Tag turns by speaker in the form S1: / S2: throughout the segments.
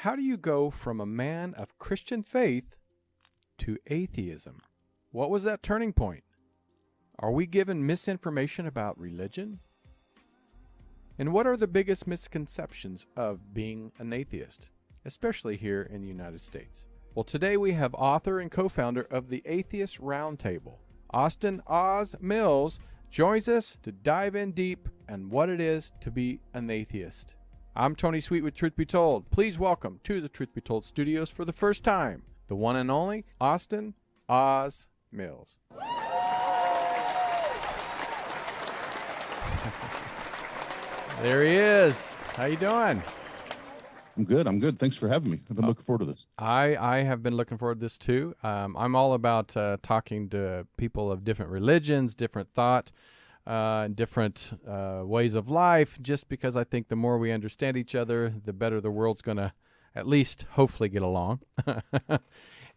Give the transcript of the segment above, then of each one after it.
S1: how do you go from a man of Christian faith to atheism? What was that turning point? Are we given misinformation about religion? And what are the biggest misconceptions of being an atheist, especially here in the United States? Well, today we have author and co-founder of the Atheist Round Table, Austin Oz Mills, joins us to dive in deep on what it is to be an atheist. I'm Tony Sweet with Truth Be Told. Please welcome to the Truth Be Told studios for the first time, the one and only Austin Oz Mills. There he is. How you doing?
S2: I'm good. Thanks for having me. I've been looking forward to this.
S1: I have been looking forward to this too. I'm all about talking to people of different religions, different thought, different ways of life, just because I think the more we understand each other, the better the world's going to at least hopefully get along.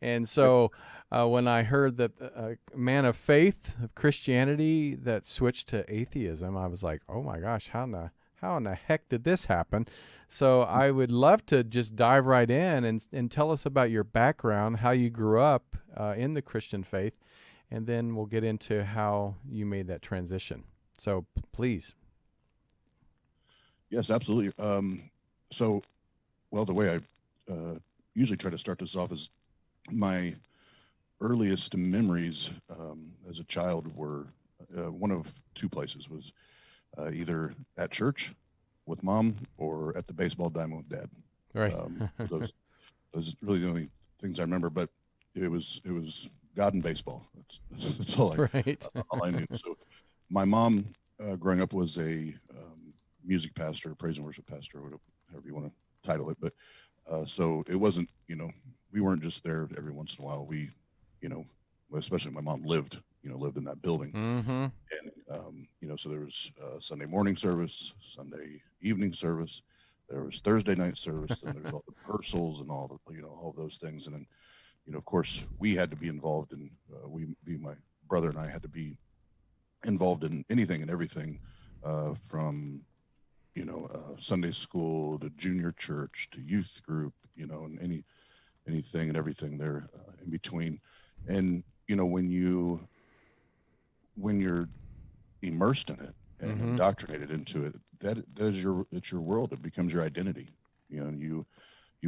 S1: And so when I heard that a man of faith, of Christianity, that switched to atheism, I was like, oh my gosh, how in the heck did this happen? So I would love to just dive right in and tell us about your background, how you grew up in the Christian faith, and then we'll get into how you made that transition. So please.
S2: Yes, absolutely. The way I usually try to start this off is my earliest memories as a child were one of two places. Was either at church with mom or at the baseball diamond with dad.
S1: Right.
S2: Those really the only things I remember, but it was God and baseball. That's all I knew. So my mom growing up was a music pastor, praise and worship pastor, however you want to title it. But so it wasn't, we weren't just there every once in a while. We, especially my mom lived in that building.
S1: Mm-hmm.
S2: And, so there was Sunday morning service, Sunday evening service, there was Thursday night service, then there's all the rehearsals and all those things. And then, of course, we had to be involved in, my brother and I had to be involved in anything and everything from, Sunday school to junior church to youth group, and anything and everything there in between. And, when you're immersed in it and
S1: Mm-hmm.
S2: indoctrinated into it, it's your world. It becomes your identity. You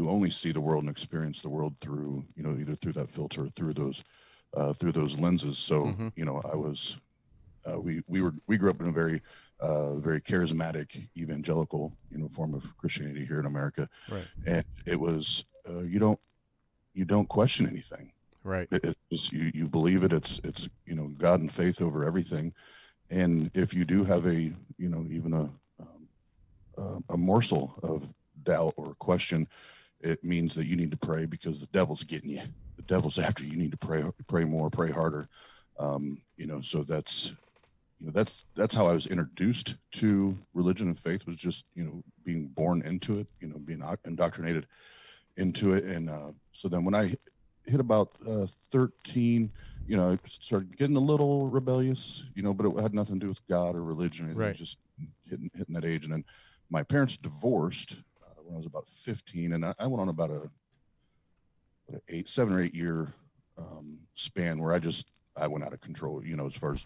S2: only see the world and experience the world through, either through that filter or through those lenses. So,
S1: Mm-hmm.
S2: we grew up in a very charismatic evangelical, form of Christianity here in America.
S1: Right.
S2: And it was, you don't question anything.
S1: Right.
S2: It's you believe it. It's God and faith over everything. And if you do have even a morsel of doubt or question, it means that you need to pray because the devil's getting you. The devil's after you. You need to pray more, pray harder. So that's how I was introduced to religion and faith, was just, being born into it, being indoctrinated into it. And so then when I hit about 13, I started getting a little rebellious, but it had nothing to do with God or religion or anything.
S1: Right.
S2: Just hitting that age. And then my parents divorced when I was about 15, and I went on about a 7 or 8 year span where I went out of control, as far as,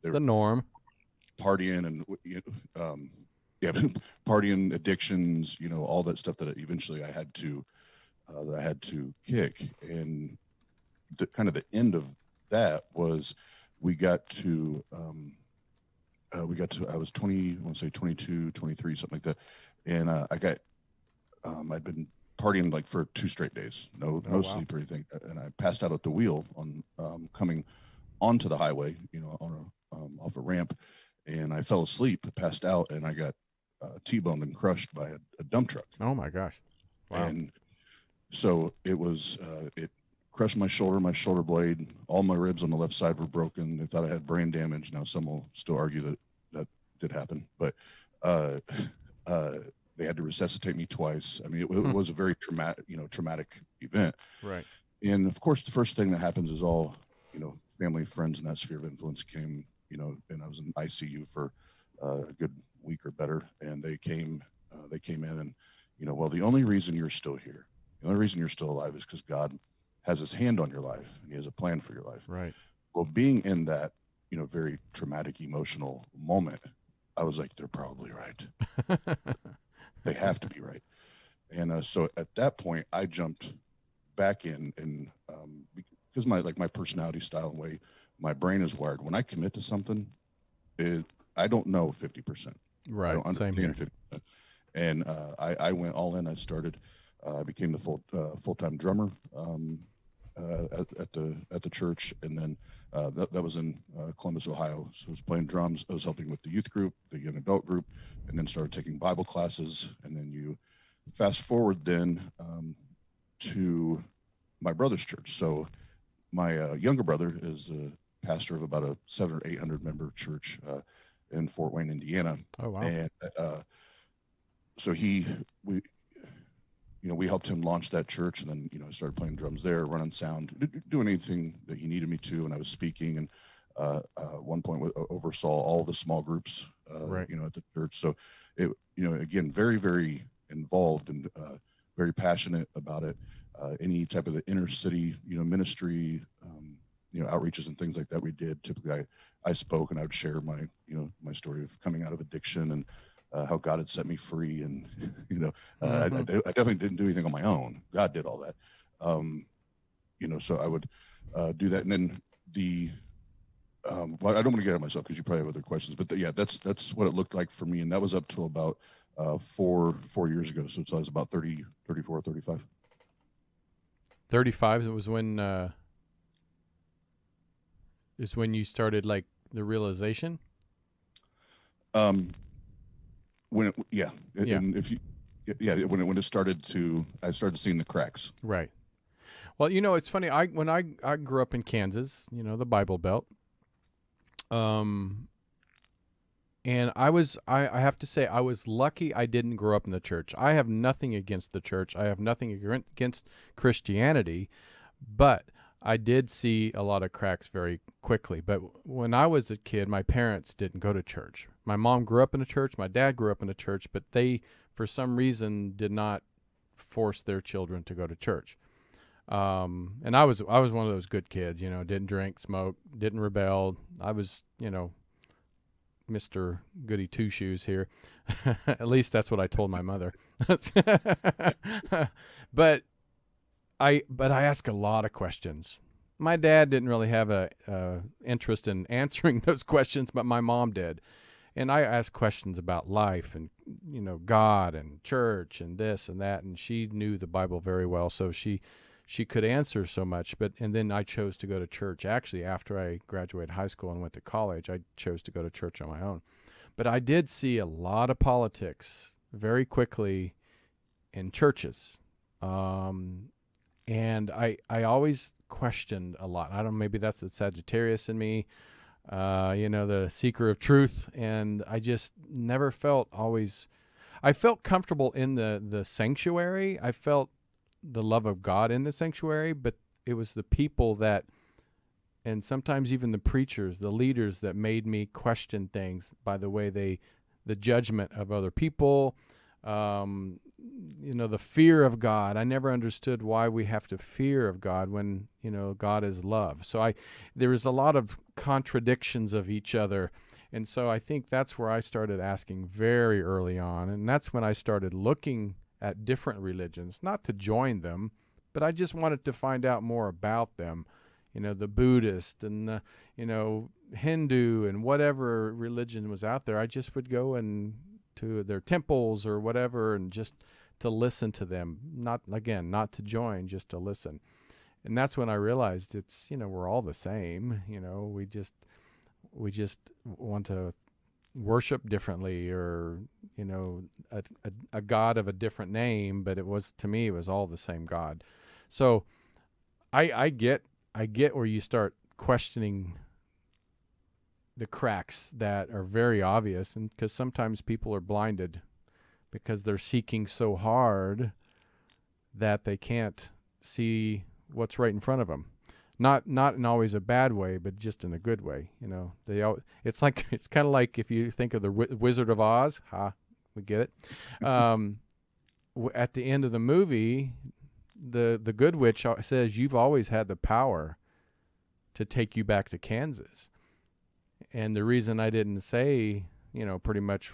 S1: The norm.
S2: partying and, partying, addictions, all that stuff that eventually I had to kick. And kind of the end of that was I was 20, I want to say 22, 23, something like that. And I'd been partying like for 2 straight days, no
S1: wow.
S2: sleep or anything. And I passed out at the wheel on coming onto the highway, on off a ramp, and I fell asleep, passed out, and I got T-boned and crushed by a dump truck.
S1: Oh my gosh. Wow.
S2: And so it was, it crushed my shoulder blade. All my ribs on the left side were broken. They thought I had brain damage. Now some will still argue that did happen, but they had to resuscitate me twice. I mean, it was a very traumatic event.
S1: Right.
S2: And of course, the first thing that happens is all, family, friends in that sphere of influence came, and I was in ICU for a good week or better. And they came in and, well, the only reason you're still here, the only reason you're still alive is because God has his hand on your life and he has a plan for your life.
S1: Right.
S2: Well, being in that, very traumatic, emotional moment, I was like, they're probably right. They have to be right. And so at that point, I jumped back in, and because my personality style and way my brain is wired, when I commit to something, I don't know 50%.
S1: Right.
S2: I don't
S1: Same here.
S2: understand 50%. And I went all in. I started. I became the full-time drummer at the church, and then that was in Columbus, Ohio. So I was playing drums. I was helping with the youth group, the young adult group, and then started taking Bible classes. And then you fast forward then to my brother's church. So my younger brother is a pastor of about a 700 or 800 member church in Fort Wayne, Indiana.
S1: Oh, wow.
S2: And so we helped him launch that church, and then, I started playing drums there, running sound, doing anything that he needed me to. And I was speaking, and one point oversaw all the small groups,
S1: Right.
S2: at the church. So it, again, very, very involved and very passionate about it. Any type of the inner city, ministry, outreaches and things like that we did. Typically I spoke, and I would share my, my story of coming out of addiction and how God had set me free. And, I definitely didn't do anything on my own. God did all that. So I would do that. And then well, I don't want to get at myself because you probably have other questions, but that's what it looked like for me. And that was up to about 4 years ago. So I was about 30, 34, 35.
S1: 35 was when you started, like, the realization.
S2: And if you, when it started I started seeing the cracks.
S1: Right. Well, it's funny. When I grew up in Kansas, the Bible Belt. And I have to say, I was lucky I didn't grow up in the church. I have nothing against the church. I have nothing against Christianity, but I did see a lot of cracks very quickly. But when I was a kid, my parents didn't go to church. My mom grew up in a church. My dad grew up in a church, but they, for some reason, did not force their children to go to church. And I was one of those good kids, didn't drink, smoke, didn't rebel. I was, Mr. Goody Two Shoes here. At least that's what I told my mother. But I ask a lot of questions. My dad didn't really have a interest in answering those questions, but my mom did. And I asked questions about life and, God and church and this and that. And she knew the Bible very well, so she could answer so much. And then I chose to go to church. Actually, after I graduated high school and went to college, I chose to go to church on my own. But I did see a lot of politics very quickly in churches. And I always questioned a lot. I don't know, maybe that's the Sagittarius in me, the seeker of truth. And I just never I felt comfortable in the sanctuary. I felt the love of God in the sanctuary, but it was the people and sometimes even the preachers, the leaders, that made me question things by the way the judgment of other people, the fear of God. I never understood why we have to fear of God when, God is love. So there was a lot of contradictions of each other. And so I think that's where I started asking very early on. And that's when I started looking at different religions, not to join them, but I just wanted to find out more about them. The Buddhist and the, Hindu and whatever religion was out there. I just would go to their temples or whatever, and just to listen to them. Not to join, just to listen. And that's when I realized it's, we're all the same. We just want to worship differently, or a God of a different name, but it was all the same God. So I get where you start questioning the cracks that are very obvious, and because sometimes people are blinded because they're seeking so hard that they can't see what's right in front of them. Not in always a bad way, but just in a good way. It's kind of like if you think of the Wizard of Oz. We get it. at the end of the movie, the good witch says, "You've always had the power to take you back to Kansas." And the reason I didn't say, pretty much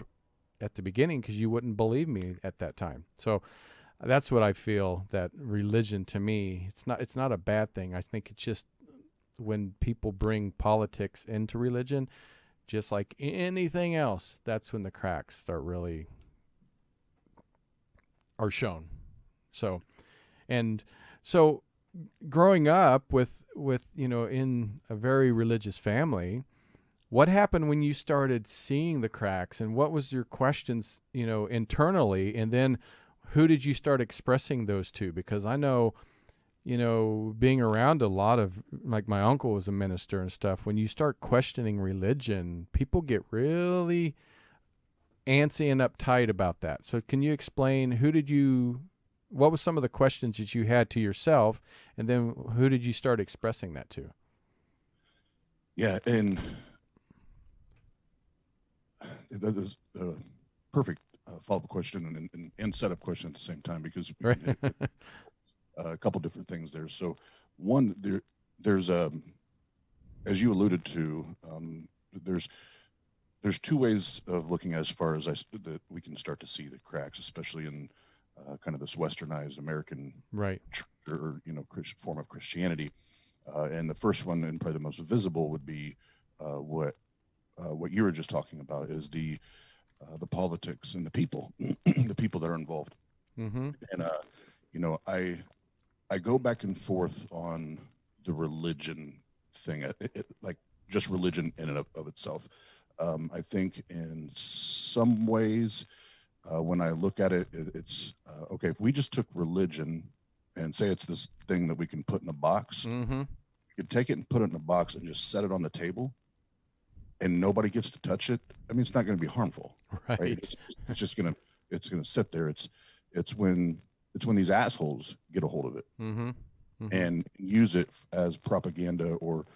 S1: at the beginning, because you wouldn't believe me at that time. So that's what I feel, that religion to me, it's not a bad thing. I think it's just when people bring politics into religion, just like anything else, that's when the cracks start really are shown. So growing up with in a very religious family, what happened when you started seeing the cracks, and what was your questions, internally, and then who did you start expressing those to? Because I know, being around a lot of, like, my uncle was a minister and stuff, when you start questioning religion, people get really antsy and uptight about that. So can you explain, what was some of the questions that you had to yourself, and then who did you start expressing that to?
S2: Yeah, and that is a perfect follow-up question and setup question at the same time, because we can hit a couple different things there. So one, there's as you alluded to, there's two ways of looking as far as that we can start to see the cracks, especially in kind of this westernized American church, or Christian form of Christianity. And the first one, and probably the most visible, would be what you were just talking about, is the politics and the people, the people that are involved.
S1: Mm-hmm.
S2: And I go back and forth on the religion thing, like just religion in and of itself. I think in some ways, when I look at it, it's okay. If we just took religion and say it's this thing that we can put in a box,
S1: mm-hmm.
S2: you could take it and put it in a box and just set it on the table, and nobody gets to touch it. I mean, it's not going to be harmful, right? It's just gonna sit there. It's when these assholes get a hold of it,
S1: mm-hmm. Mm-hmm.
S2: and use it as propaganda or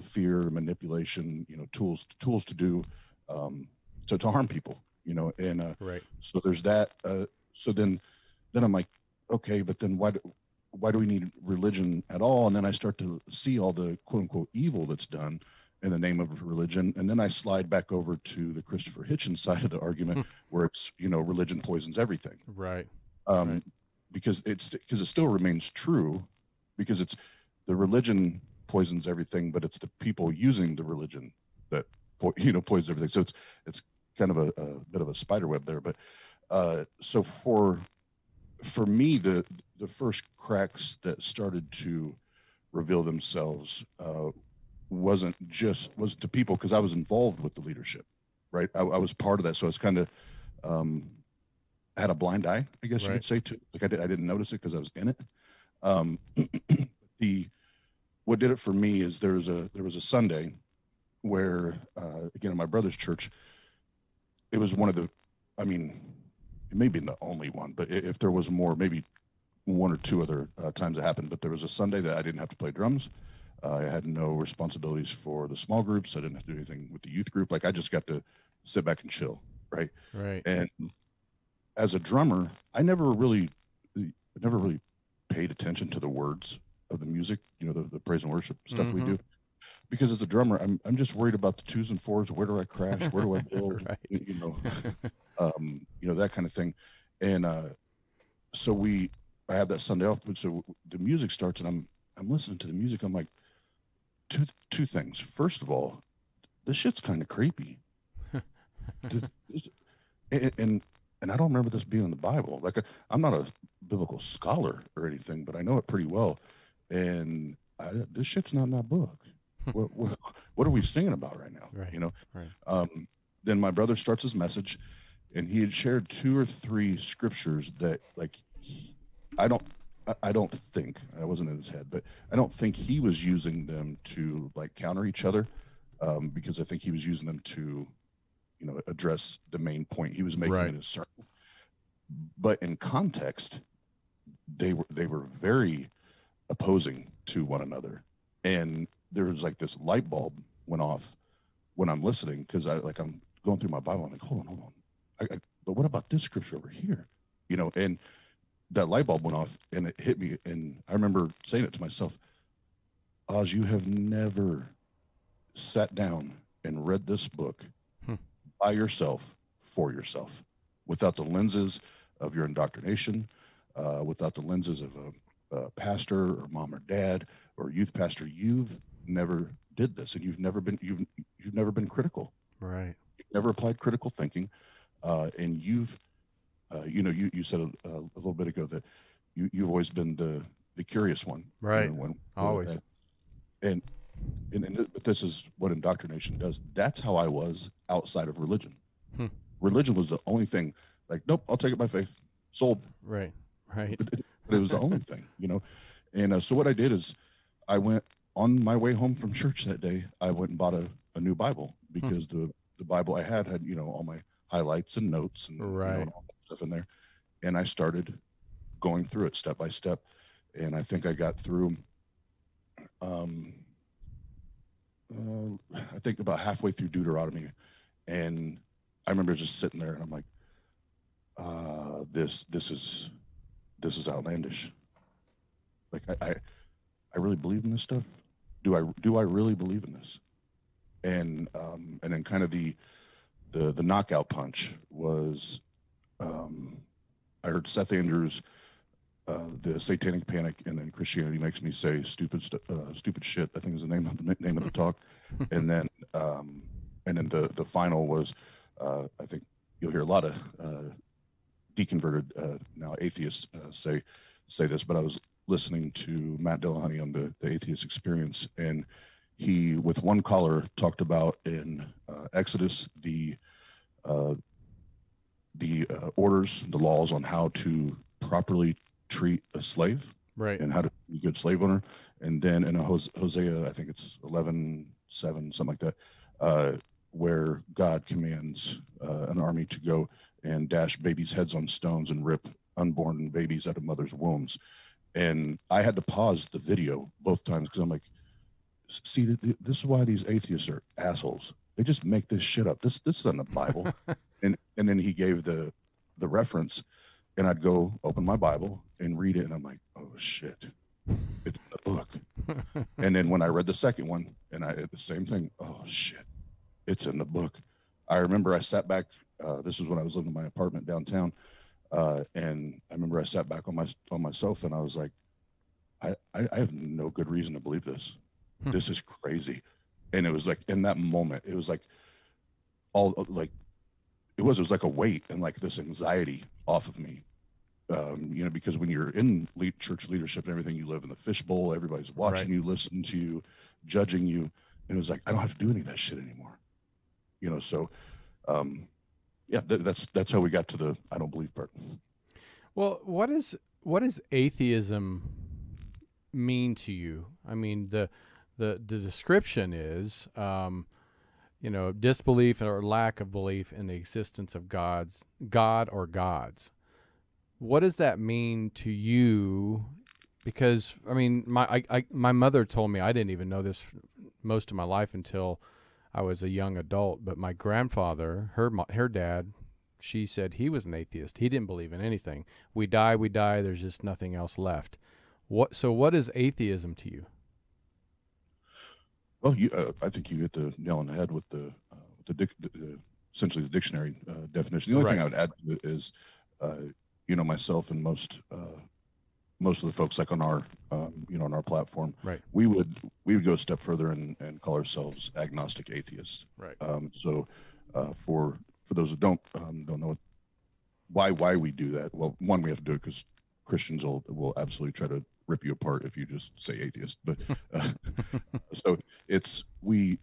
S2: fear, manipulation, tools to do to harm people, and
S1: right.
S2: So there's that. So then I'm like, okay, but then why do we need religion at all? And then I start to see all the quote unquote evil that's done in the name of religion, and then I slide back over to the Christopher Hitchens side of the argument, where it's religion poisons everything,
S1: right?
S2: Because it still remains true, because it's the religion poisons everything, but it's the people using the religion that poisons everything. So it's kind of a bit of a spider web there. But so for me, the first cracks that started to reveal themselves was the people, because I was involved with the leadership, right? I was part of that, so it's kind of I had a blind eye, I guess you could say, too. Like I didn't notice it because I was in it. What did it for me is there was a Sunday where again, in my brother's church, it was one of the, I mean, it may be the only one, but if there was more, maybe one or two other times it happened, but there was a Sunday that I didn't have to play drums. I had no responsibilities for the small groups. I didn't have to do anything with the youth group. Like, I just got to sit back and chill, right?
S1: Right.
S2: And as a drummer, I never really paid attention to the words of the music, the praise and worship stuff we do. Because as a drummer, I'm just worried about the twos and fours. Where do I crash? Where do I build? That kind of thing. And so I have that Sunday off. So the music starts, and I'm listening to the music. I'm like, two things. First of all, this shit's kind of creepy. And I don't remember this being in the Bible. Like, I'm not a biblical scholar or anything, but I know it pretty well. And this shit's not in that book. What are we singing about right now?
S1: Right. Right.
S2: Then my brother starts his message, and he had shared 2 or 3 scriptures that, like, I don't think, I wasn't in his head, but I don't think he was using them to, like, counter each other, because I think he was using them to, address the main point he was making in his sermon. But in context, they were very opposing to one another, and there was like this light bulb went off when I'm listening, because I'm going through my Bible. I'm like, hold on, but what about this scripture over here? And that light bulb went off and it hit me. And I remember saying it to myself, Oz, you have never sat down and read this book
S1: Hmm.
S2: by yourself, for yourself, without the lenses of your indoctrination, without the lenses of a pastor or mom or dad or youth pastor. You've never did this, and you've never been critical.
S1: Right.
S2: You've never applied critical thinking, and you've you said a little bit ago that you've always been the curious one,
S1: Right. Always.
S2: And but this is what indoctrination does. That's how I was outside of religion.
S1: Hmm.
S2: Religion was the only thing. Like, nope, I'll take it by faith. Sold.
S1: Right. Right.
S2: But it was the only thing, And so what I did is, I went on my way home from church that day. I went and bought a new Bible because the Bible I had all my highlights and notes and,
S1: Right.
S2: and all that stuff in there. And I started going through it step by step. And I think I got through. I think about halfway through Deuteronomy, and I remember just sitting there, and I'm like, this is outlandish. Like, I really believe in this stuff. Do I really believe in this? And then kind of the knockout punch was, I heard Seth Andrews, the Satanic Panic, and then Christianity Makes Me Say Stupid Shit, I think is the name of the talk. And then the final was, I think you'll hear a lot of deconverted now atheists say this, but I was listening to Matt Dillahunty on the Atheist Experience, and he, with one caller, talked about in Exodus the orders, the laws on how to properly treat a slave,
S1: Right.
S2: and how to be a good slave owner. And then in Hosea, I think it's 11:7, something like that, where God commands an army to go and dash babies' heads on stones and rip unborn babies out of mothers' wombs. And I had to pause the video both times because I'm like, see, this is why these atheists are assholes. They just make this shit up. This isn't the Bible. and then he gave the reference, and I'd go open my Bible and read it, and I'm like, oh shit, it's in the book. And then when I read the second one, and I did the same thing, oh shit, it's in the book. I remember I sat back. This was when I was living in my apartment downtown, and I remember I sat back on my sofa, and I was like, I have no good reason to believe this. This is crazy. And it was like, in that moment, it was like it was like a weight and like this anxiety off of me. Because when you're in church leadership and everything, you live in the fishbowl, everybody's watching
S1: Right.
S2: you, listening to you, judging you. And it was like, I don't have to do any of that shit anymore. So that's how we got to the I don't believe part.
S1: Well, what does atheism mean to you? I mean, the description is, disbelief or lack of belief in the existence of God or gods. What does that mean to you? Because I mean, my mother told me, I didn't even know this most of my life until I was a young adult. But my grandfather, her dad, she said he was an atheist. He didn't believe in anything. We die. There's just nothing else left. So what is atheism to you?
S2: Well, I think you hit the nail on the head with essentially the dictionary definition. The only thing I would add to it is, myself and most of the folks like on our on our platform,
S1: Right.
S2: we would go a step further and call ourselves agnostic atheists.
S1: Right.
S2: So for those who don't know why we do that, well, one, we have to do it because Christians will absolutely try to rip you apart if you just say atheist. But so it's we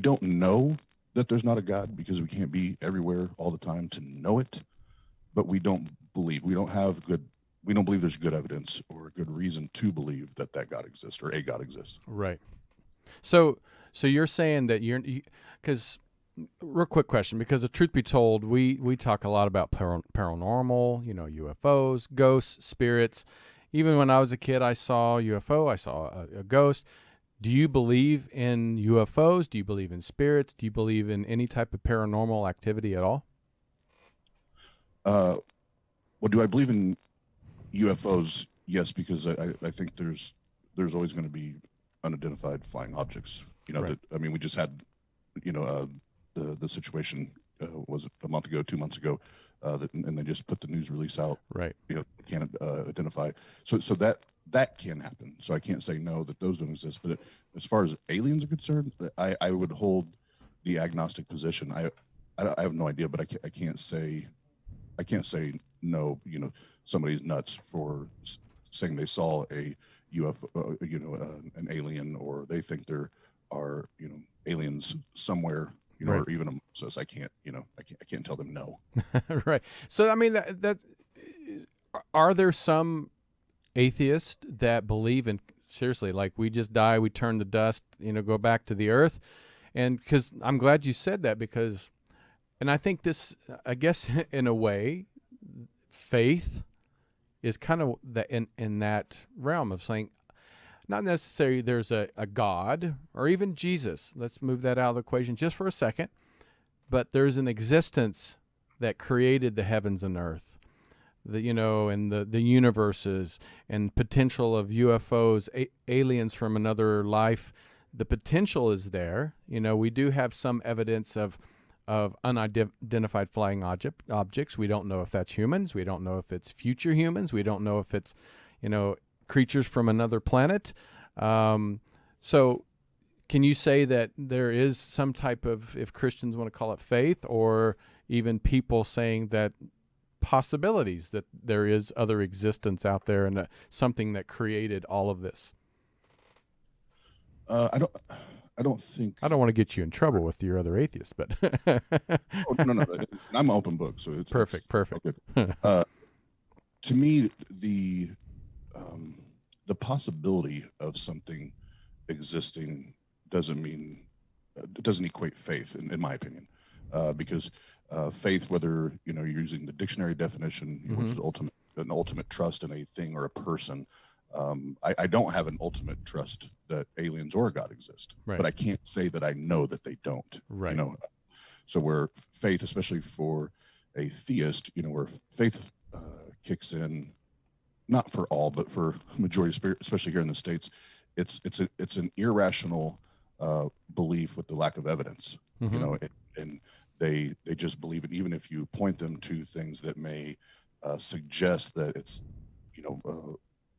S2: don't know that there's not a God because we can't be everywhere all the time to know it. But we don't believe there's good evidence or good reason to believe that God exists or a God exists.
S1: Right. So you're saying that because real quick question, because the truth be told, we talk a lot about paranormal, UFOs, ghosts, spirits. Even when I was a kid, I saw a UFO, I saw a ghost. Do you believe in UFOs? Do you believe in spirits? Do you believe in any type of paranormal activity at all?
S2: Well, do I believe in UFOs, yes, because I think there's always going to be unidentified flying objects.
S1: Right.
S2: That, I mean, we just had, the situation, was it a month ago, 2 months ago, and they just put the news release out.
S1: Right.
S2: Can't identify. So that can happen. So I can't say no that those don't exist. But as far as aliens are concerned, I would hold the agnostic position. I have no idea, but I can't say no. Somebody's nuts for saying they saw a UFO, an alien, or they think there are aliens somewhere,
S1: Right.
S2: or even amongst us. I can't tell them no.
S1: Right. So I mean, are there some atheists that believe in, seriously, like, we just die, we turn to dust, go back to the earth? And because I'm glad you said that, because, and I think this, I guess, in a way, faith is kind of in that realm of saying, not necessarily there's a God or even Jesus. Let's move that out of the equation just for a second. But there's an existence that created the heavens and earth, and the universes, and potential of UFOs, aliens from another life. The potential is there. We do have some evidence of unidentified flying objects. We don't know if that's humans. We don't know if it's future humans. We don't know if it's, creatures from another planet. So can you say that there is some type of, if Christians want to call it faith, or even people saying that possibilities that there is other existence out there and something that created all of this?
S2: I don't think.
S1: I don't want to get you in trouble with your other atheists, but
S2: Oh, no. I'm an open book, so it's
S1: perfect.
S2: Okay. To me, the possibility of something existing doesn't equate faith, in my opinion, because faith, whether you're using the dictionary definition, which is an ultimate trust in a thing or a person. I don't have an ultimate trust that aliens or God exist,
S1: Right.
S2: but I can't say that I know that they don't.
S1: Right.
S2: So where faith, especially for a theist, where faith kicks in, not for all, but for majority, especially here in the States, it's an irrational belief with the lack of evidence. And they just believe it, even if you point them to things that may suggest that it's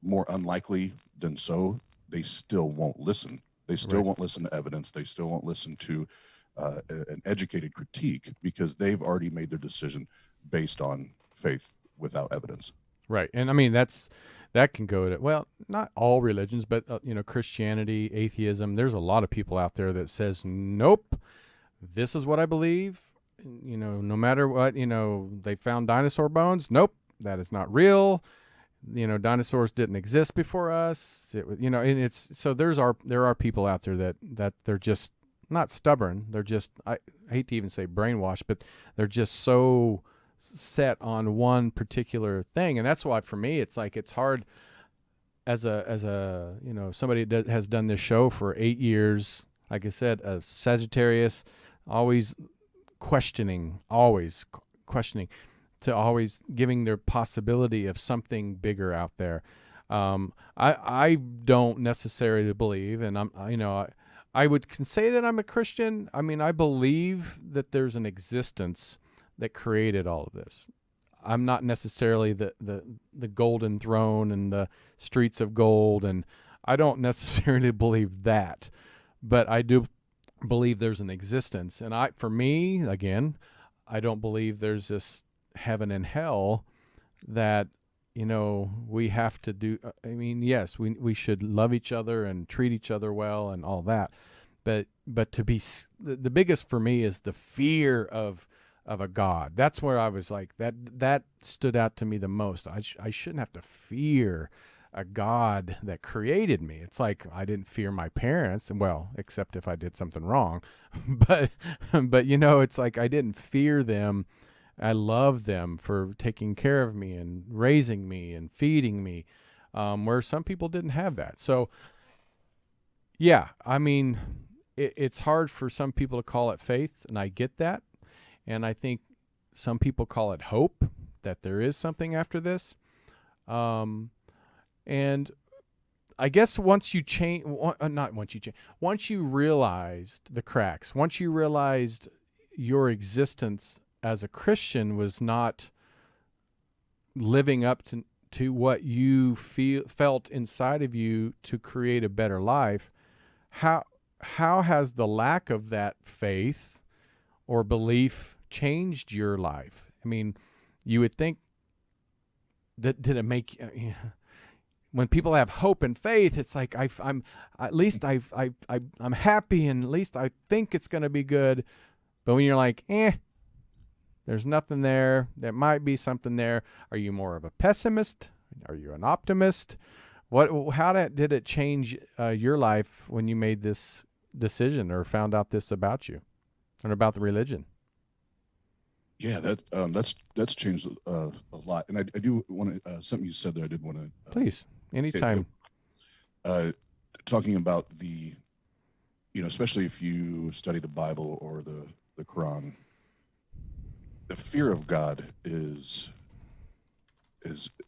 S2: more unlikely than so, they still won't listen. They still
S1: Right.
S2: won't listen to evidence. They still won't listen to an educated critique, because they've already made their decision based on faith without evidence.
S1: Right. And I mean, that can go to, well, not all religions, but, Christianity, atheism. There's a lot of people out there that says, nope, this is what I believe. No matter what, they found dinosaur bones. Nope, that is not real. Dinosaurs didn't exist before us. And it's, so there are people out there that they're just not stubborn. They're just, I hate to even say brainwashed, but they're just so set on one particular thing. And that's why, for me, it's like, it's hard as a somebody that has done this show for 8 years, like I said, a Sagittarius, always questioning, to always giving their possibility of something bigger out there. I don't necessarily believe, and I can say that I'm a Christian. I mean, I believe that there's an existence that created all of this. I'm not necessarily the golden throne and the streets of gold, and I don't necessarily believe that, but I do believe there's an existence. And for me, again, I don't believe there's this heaven and hell that we have to do. I mean, yes, we should love each other and treat each other well and all that, but to be the biggest for me is the fear of a God. That's where I was like, that stood out to me the most. I shouldn't have to fear a God that created me. It's like, I didn't fear my parents, well, except if I did something wrong, but it's like, I didn't fear them. I loved them for taking care of me and raising me and feeding me, where some people didn't have that. So yeah, I mean, it's hard for some people to call it faith, and I get that. And I think some people call it hope, that there is something after this. And I guess once you change, not once you change, once you realized the cracks, once you realized your existence as a Christian was not living up to what you felt inside of you to create a better life, how has the lack of that faith or belief changed your life? I mean, you would think that did it make when people have hope and faith, it's like I'm happy, and at least I think it's going to be good. But when you're like, there's nothing there, there might be something there. Are you more of a pessimist? Are you an optimist? How did it change your life when you made this decision or found out this about you and about the religion?
S2: Yeah, that's changed a lot, and I do want to something you said there. I did want to
S1: Please, anytime.
S2: Talking about especially if you study the Bible or the Quran, the fear of God is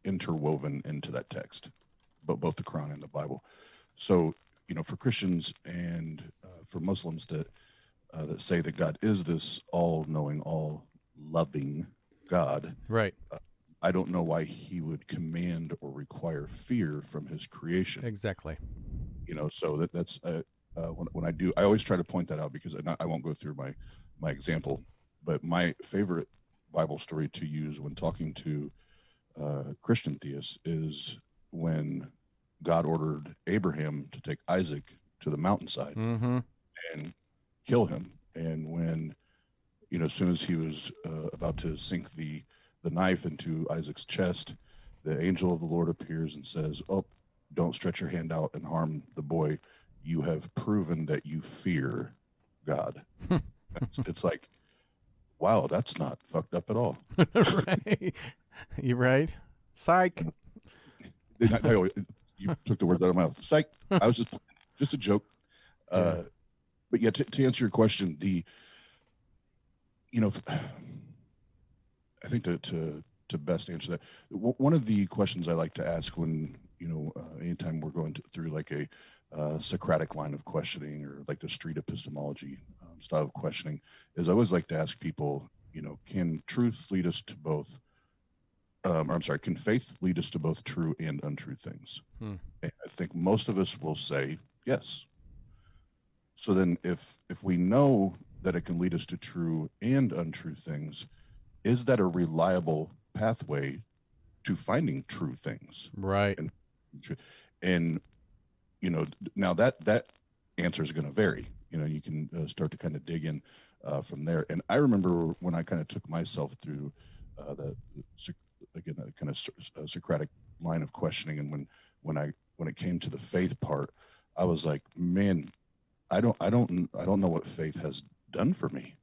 S2: interwoven into that text, but both the Quran and the Bible. So for Christians and for Muslims that say that God is this all-knowing, all-loving God,
S1: Right.
S2: I don't know why he would command or require fear from his creation.
S1: Exactly.
S2: So that's when I always try to point that out, because I won't go through my example, but my favorite Bible story to use when talking to Christian theists is when God ordered Abraham to take Isaac to the mountainside
S1: Mm-hmm.
S2: and kill him. And when, as soon as he was about to sink the knife into Isaac's chest, the angel of the Lord appears and says, "Oh, don't stretch your hand out and harm the boy. You have proven that you fear God." It's like, wow, that's not fucked up at all.
S1: Right. You right? Psych.
S2: You took the words out of my mouth. Psych. I was just a joke.
S1: Yeah.
S2: But yeah, to answer your question, I think to best answer that, one of the questions I like to ask when, anytime we're going through like a Socratic line of questioning, or like the street epistemology style of questioning, is I always like to ask people, can truth lead us to both, can faith lead us to both true and untrue things? And I think most of us will say yes. So then if we know that it can lead us to true and untrue things, is that a reliable pathway to finding true things?
S1: Right.
S2: And now that answer is going to vary. You can start to kind of dig in from there. And I remember when I kind of took myself through that kind of Socratic line of questioning, and when it came to the faith part, I was like, man, I don't know what faith has done for me.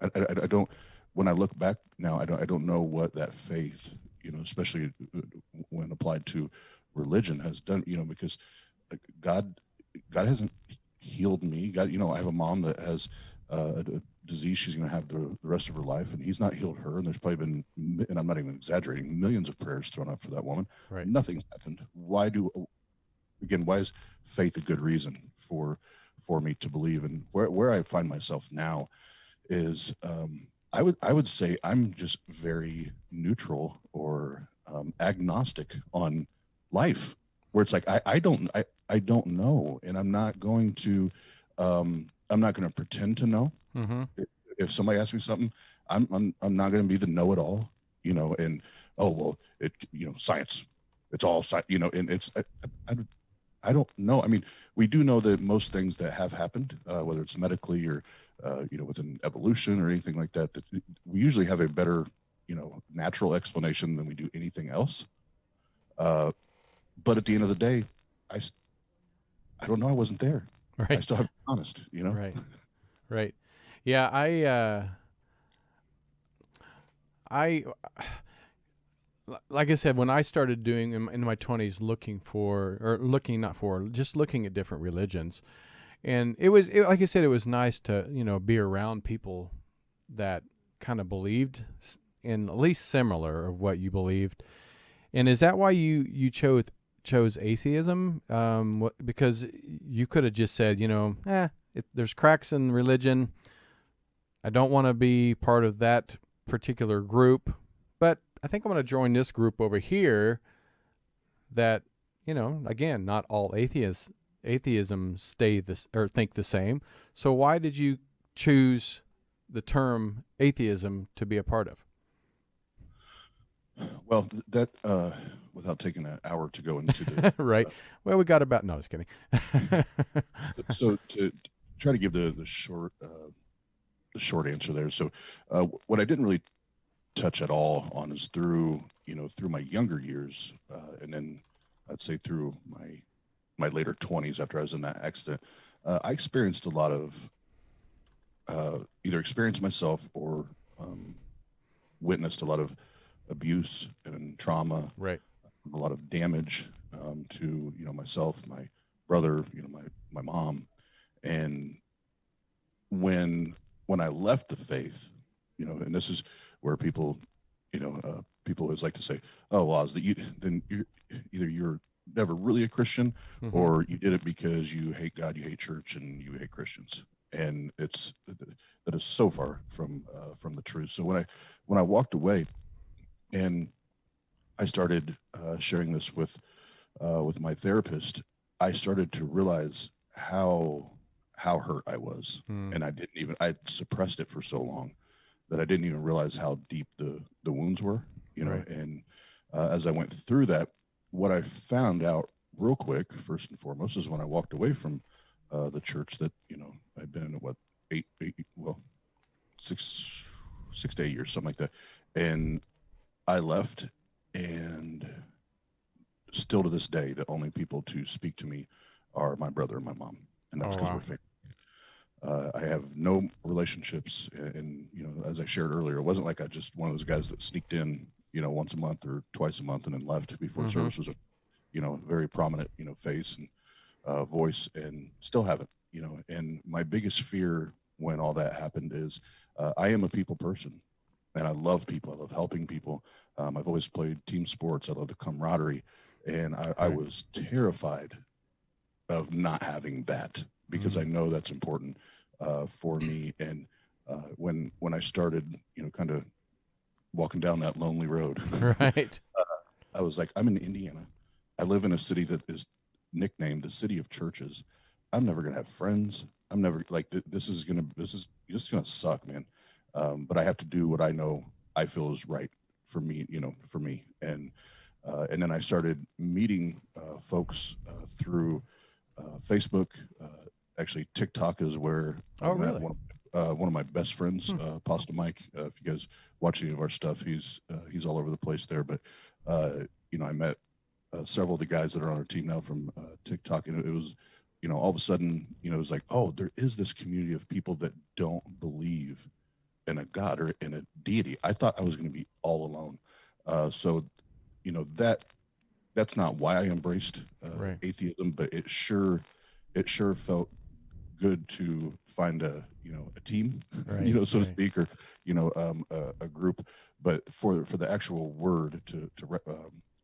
S2: I don't. When I look back now, I don't know what that faith, especially when applied to religion, has done. Because God hasn't healed me. God, I have a mom that has a disease she's going to have the rest of her life, and He's not healed her. And there's probably been, and I'm not even exaggerating, millions of prayers thrown up for that woman.
S1: Right.
S2: Nothing's happened. Why is faith a good reason for me to believe? And where I find myself now is I would say I'm just very neutral or agnostic on life, where it's like I don't know, and I'm not going to pretend to know.
S1: Mm-hmm.
S2: If somebody asks me something, I'm not going to be the know-it-all, and science, it's all science, and it's I don't know. I mean, we do know that most things that have happened, whether it's medically or within evolution or anything like that, that we usually have a better natural explanation than we do anything else. But at the end of the day, I don't know. I wasn't there.
S1: Right.
S2: I still have to be honest.
S1: Right. Right. Yeah. I like I said, when I started doing in my 20s, just looking at different religions, and like I said, it was nice to be around people that kind of believed in at least similar of what you believed, And is that why you chose atheism? Because you could have just said, there's cracks in religion. I don't want to be part of that particular group, but I think I'm going to join this group over here that, again, not all atheism stay this or think the same. So why did you choose the term atheism to be a part of?
S2: Well, that without taking an hour to go into the
S1: Right. Well, we got about, no, just kidding.
S2: so to try to give the short answer there. So what I didn't really touch at all on is through my younger years, and then I'd say through my later 20s after I was in that accident, I experienced a lot of either experienced myself or witnessed a lot of abuse and trauma,
S1: Right.
S2: a lot of damage to myself, my brother, my mom, and when I left the faith, and this is where people always like to say, "Oh, well, then you're either you're never really a Christian,
S1: Mm-hmm.
S2: or you did it because you hate God, you hate church, and you hate Christians." And that is so far from the truth. So when I walked away, and I started sharing this with my therapist, I started to realize how hurt I was, and I suppressed it for so long that I didn't even realize how deep the wounds were,
S1: Right.
S2: And as I went through that, what I found out real quick, first and foremost, is when I walked away from the church that I'd been in 6 to 8 years, something like that, and I left, and still to this day, the only people to speak to me are my brother and my mom, and that's because we're family. I have no relationships, and as I shared earlier, it wasn't like I just one of those guys that sneaked in, once a month or twice a month and then left before service was a very prominent face and voice, and still haven't. And my biggest fear when all that happened is I am a people person, and I love people. I love helping people. I've always played team sports. I love the camaraderie, and I was terrified of not having that, because I know that's important for me. And when I started, kind of walking down that lonely road,
S1: Right.
S2: I was like, I'm in Indiana. I live in a city that is nicknamed the city of churches. I'm never gonna have friends. I'm never this is just gonna suck, man. But I have to do what I know I feel is right for me, And then I started meeting folks through Facebook. Actually, TikTok is where I met one of my best friends, Pasta Mike. If you guys watch any of our stuff, he's all over the place there. But I met several of the guys that are on our team now from TikTok, and it was, all of a sudden, it was like, oh, there is this community of people that don't believe in a God or in a deity. I thought I was going to be all alone. So that's not why I embraced atheism, but it sure felt good to find a team, so to speak, or a group. But for the actual word to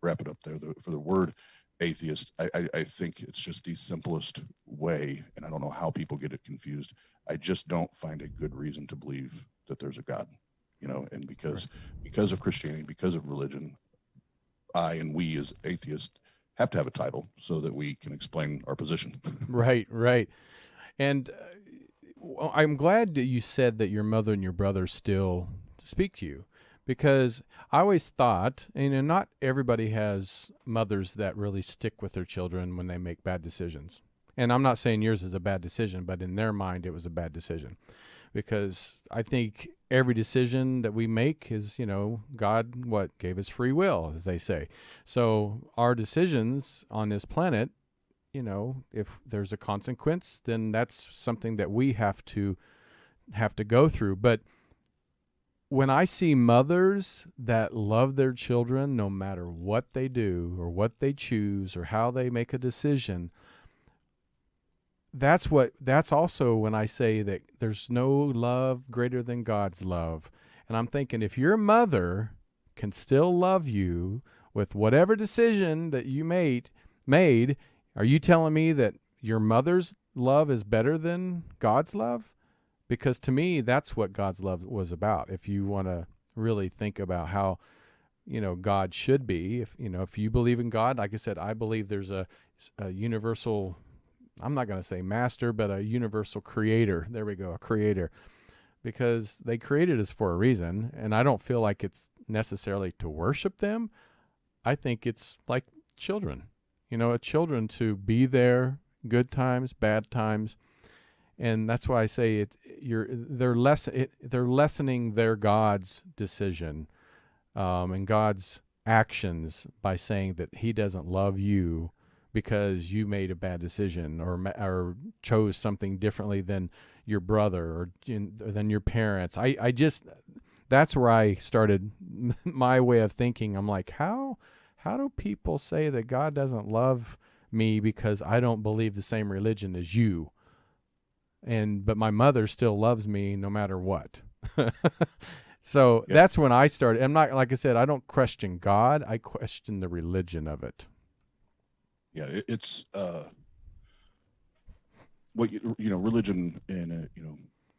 S2: wrap it up there, for the word atheist, I think it's just the simplest way, and I don't know how people get it confused. I just don't find a good reason to believe that there's a God, and because of Christianity, because of religion, I and we as atheists have to have a title so that we can explain our position.
S1: Right. And I'm glad that you said that your mother and your brother still speak to you, because I always thought, not everybody has mothers that really stick with their children when they make bad decisions. And I'm not saying yours is a bad decision, but in their mind, it was a bad decision, because I think every decision that we make is, God, gave us free will, as they say. So our decisions on this planet, if there's a consequence, then that's something that we have to go through. But when I see mothers that love their children, no matter what they do or what they choose or how they make a decision, that's also when I say that there's no love greater than God's love. And I'm thinking, if your mother can still love you with whatever decision that you made, are you telling me that your mother's love is better than God's love? Because to me, that's what God's love was about. If you want to really think about how, God should be, if you believe in God, like I said, I believe there's a universal, I'm not going to say master, but a universal creator. There we go, a creator. Because they created us for a reason, and I don't feel like it's necessarily to worship them. I think it's like children, children to be there, good times, bad times, and that's why I say they're lessening their God's decision and God's actions by saying that He doesn't love you because you made a bad decision or chose something differently than your brother or than your parents. I just, that's where I started my way of thinking. I'm like, how do people say that God doesn't love me because I don't believe the same religion as you? But my mother still loves me no matter what. So
S2: Yeah.
S1: that's when I started. I'm not, like I said, I don't question God. I question the religion of it.
S2: Yeah, it's what religion in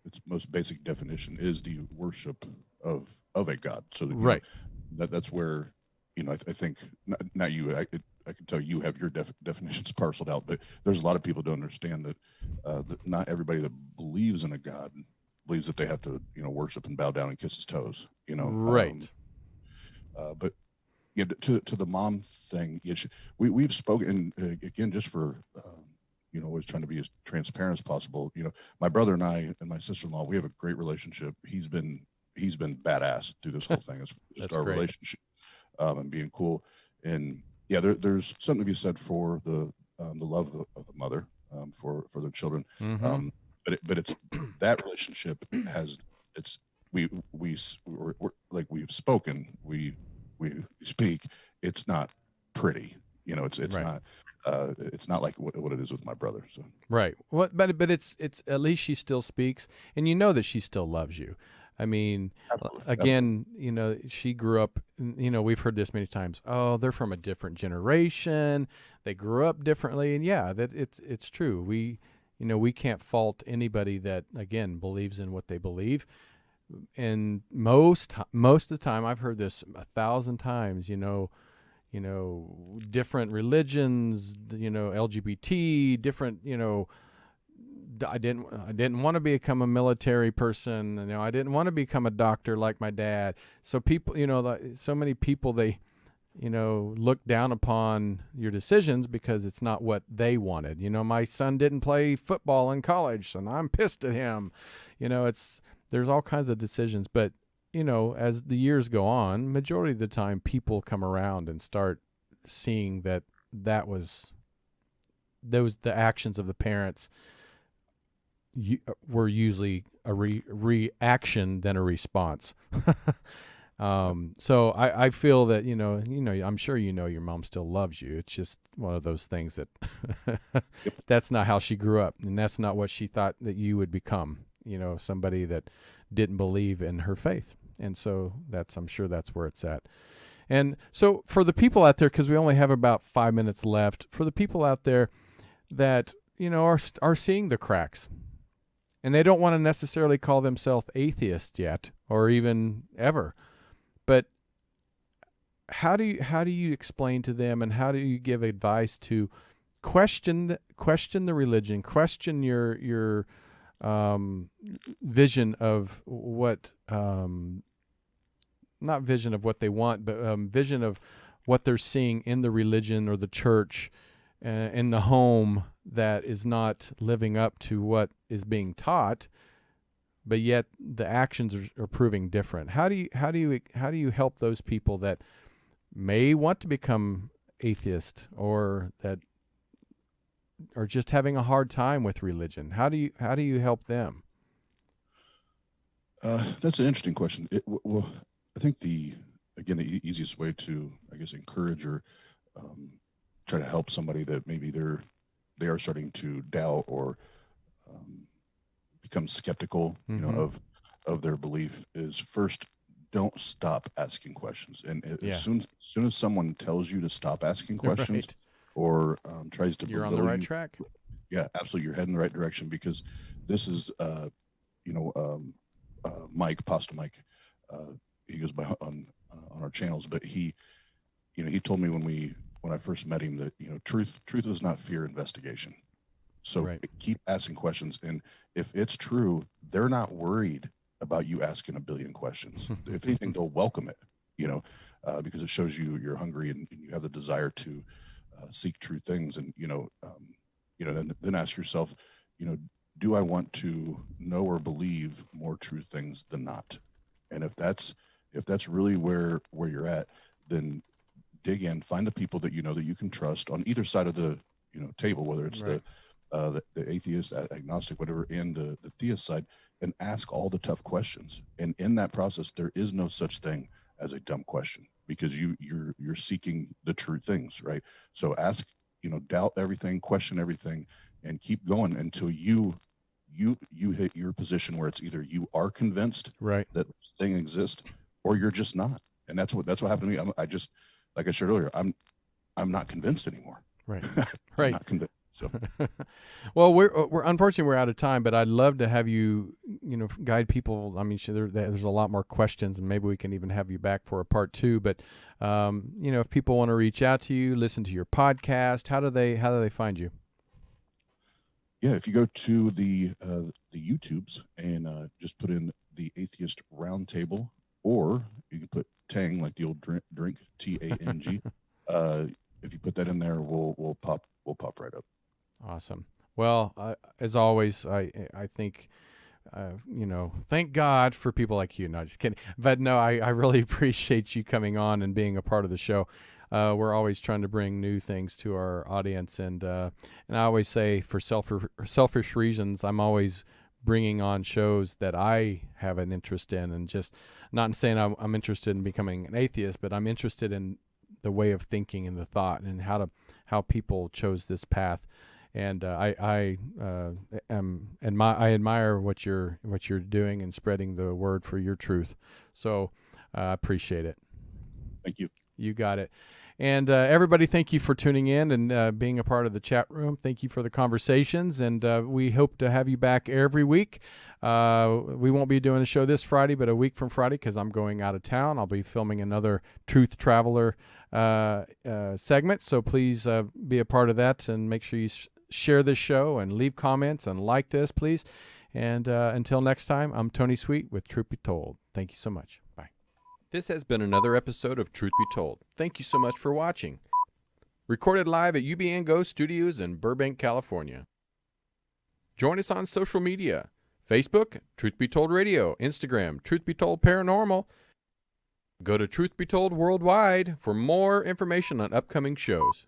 S2: its most basic definition is the worship of a God. So that,
S1: Right.
S2: That's where I think not you. I can tell you have your definitions parceled out, but there's a lot of people don't understand that not everybody that believes in a God believes that they have to worship and bow down and kiss his toes.
S1: Right.
S2: But yeah, to the mom thing, yeah, we've spoken again just for always trying to be as transparent as possible. My brother and I and my sister-in-law, we have a great relationship. He's been badass through this whole thing. It's just
S1: That's
S2: our
S1: great.
S2: relationship and being cool. And yeah, there's something to be said for the love of a mother for their children.
S1: Mm-hmm.
S2: But it's that relationship has it's we're, like we've spoken we speak. It's not pretty. It's
S1: Right.
S2: it's not like what it is with my brother. So
S1: Right. Well, but it's at least she still speaks, and that she still loves you. I mean,
S2: absolutely,
S1: again, she grew up. We've heard this many times. Oh, they're from a different generation. They grew up differently, and yeah, that it's true. We can't fault anybody that again believes in what they believe. And most of the time, I've heard this 1,000 times. Different religions, LGBT, different, I didn't want to become a military person. I didn't want to become a doctor like my dad. So people, so many people, they, look down upon your decisions because it's not what they wanted. My son didn't play football in college, and I'm pissed at him. There's all kinds of decisions, but as the years go on, majority of the time people come around and start seeing that the actions of the parents were usually a reaction than a response. So I feel that, I'm sure your mom still loves you. It's just one of those things that that's not how she grew up, and that's not what she thought that you would become, somebody that didn't believe in her faith. And so I'm sure that's where it's at. And so for the people out there, because we only have about 5 minutes left, for the people out there that, are seeing the cracks, and they don't want to necessarily call themselves atheists yet, or even ever, but how do you explain to them, and how do you give advice to question the religion, question your vision of what, not vision of what they want, but vision of what they're seeing in the religion or the church, in the home, that is not living up to what is being taught, but yet the actions are proving different. How do you help those people that may want to become atheist, or that are just having a hard time with religion? How do you help them?
S2: That's an interesting question. Well, I think the easiest way to, I guess, encourage or try to help somebody that maybe they are starting to doubt or become skeptical,
S1: Mm-hmm.
S2: of their belief, is first don't stop asking questions. And
S1: Yeah.
S2: as soon as someone tells you to stop asking questions
S1: Right.
S2: or tries to
S1: You're on the
S2: belittle
S1: right
S2: you,
S1: track.
S2: yeah, absolutely, you're heading in the right direction, because this is, you know, Mike, Pasta Mike. He goes by on our channels, but he, you know, he told me when I first met him that, you know, truth does not fear investigation. So
S1: Right.
S2: keep asking questions, and if it's true, they're not worried about you asking a billion questions. If anything, they'll welcome it, you know, because it shows you're hungry and you have the desire to seek true things. And then ask yourself, you know, do I want to know or believe more true things than not? And if that's really where you're at, then dig in, find the people that you know that you can trust on either side of the, you know, table, whether it's
S1: Right.
S2: the atheist, agnostic, whatever, and the theist side, and ask all the tough questions. And in that process, there is no such thing as a dumb question, because you're seeking the true things, right? So ask, you know, doubt everything, question everything, and keep going until you hit your position where it's either you are convinced
S1: Right.
S2: that thing exists, or you're just not. And that's what happened to me. I just, like I shared earlier, I'm not convinced anymore.
S1: Right.
S2: I'm
S1: Right.
S2: not convinced. So
S1: Well, we're unfortunately we're out of time, but I'd love to have you, you know, guide people. I mean, there's a lot more questions, and maybe we can even have you back for a part 2. But you know, if people want to reach out to you, listen to your podcast, how do they find you?
S2: yeah, if you go to the YouTubes and just put in the Atheist Round Table, or you can put Tang, like the old drink, Tang. If you put that in there, we'll pop right up.
S1: Awesome. Well, as always, I think, you know, thank God for people like you. No, just kidding. But no, I really appreciate you coming on and being a part of the show. We're always trying to bring new things to our audience, and I always say, for selfish reasons, I'm always bringing on shows that I have an interest in, and just not saying I'm interested in becoming an atheist, but I'm interested in the way of thinking and the thought and how people chose this path. And I admire what you're doing and spreading the word for your truth. So I appreciate it.
S2: Thank you.
S1: You got it. And everybody, thank you for tuning in and being a part of the chat room. Thank you for the conversations, and we hope to have you back every week. We won't be doing a show this Friday, but a week from Friday, because I'm going out of town. I'll be filming another Truth Traveler segment, so please be a part of that, and make sure you share this show and leave comments and like this, please. And until next time, I'm Tony Sweet with Truth Be Told. Thank you so much. Bye. This has been another episode of Truth Be Told. Thank you so much for watching. Recorded live at UBN Go Studios in Burbank, California. Join us on social media: Facebook, Truth Be Told Radio; Instagram, Truth Be Told Paranormal. Go to Truth Be Told Worldwide for more information on upcoming shows.